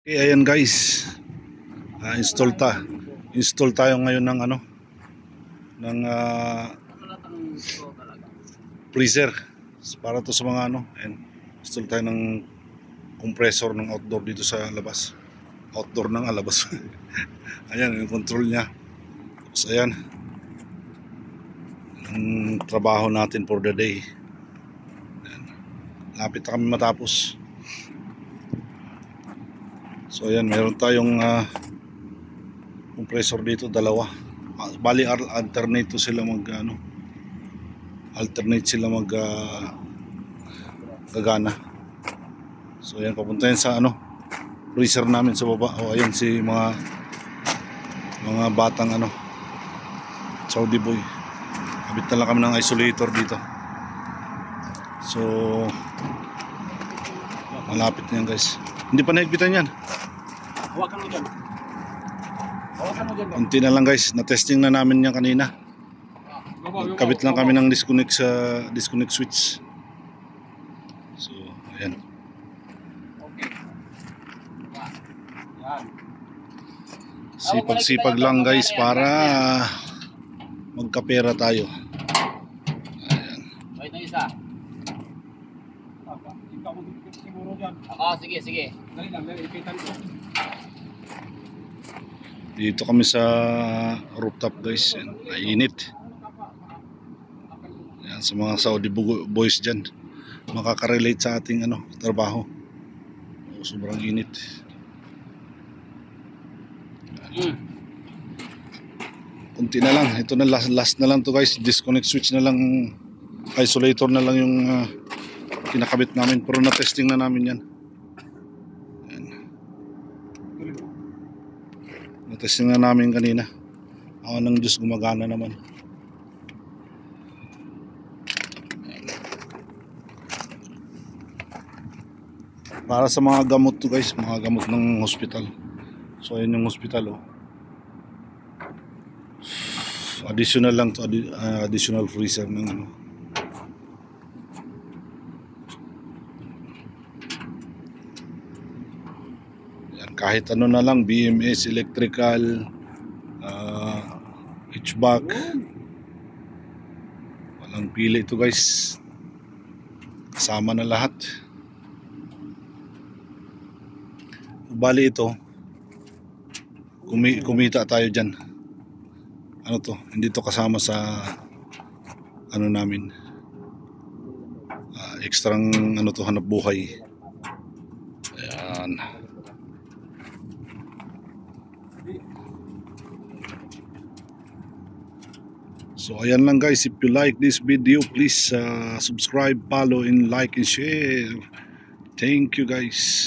Okay, ayan guys, install tayo ngayon ng ng freezer para to sa mga ayan, install tayo ng compressor ng outdoor dito sa labas, outdoor ng labas. Ayan yung control nya. So ayan ang trabaho natin for the day. Ayan. Lapit na kami matapos. So ayan, meron tayong compressor dito, dalawa. Bali alternate sila gagana. So ayan, papunta yan sa freezer namin sa baba. O ayan si mga batang Saudi boy. Kabit na lang kami ng isolator dito. So malapit na yan guys. Hindi pa nahigpitan yan. Hawakan mo dyan. Hawakan mo dyan. Kunti na lang guys, na-testing na namin yan kanina. Kabit lang kami ng disconnect switch. So, ayan. Okay. Yan. Sipag-sipag lang guys para magkapera tayo. Ayan. Wait na isa. Siguro dyan. Sige. Dali lang, ipitan ko. Dito kami sa rooftop guys. Ayan. Mainit. Ayan, sa mga Saudi boys dyan, makaka-relate sa ating trabaho. Sobrang init. Kunti na lang. Ito na last na lang to guys. Disconnect switch na lang, isolator na lang yung kinakabit namin, pero na-testing na namin yan. Ayan. Na-testing na namin kanina. Ako ng Diyos, gumagana naman. Ayan. Para sa mga gamot to guys, mga gamot ng hospital. So ayan yung hospital additional lang to, additional freezer ng kahit na lang, BMS, electrical, HVAC, walang pili ito guys, kasama na lahat. Bali ito, kumita tayo dyan. Hindi to kasama sa namin, ekstrang hanap buhay. Ayan. So ayan lang guys, if you like this video, please subscribe, follow, and like and share. Thank you guys.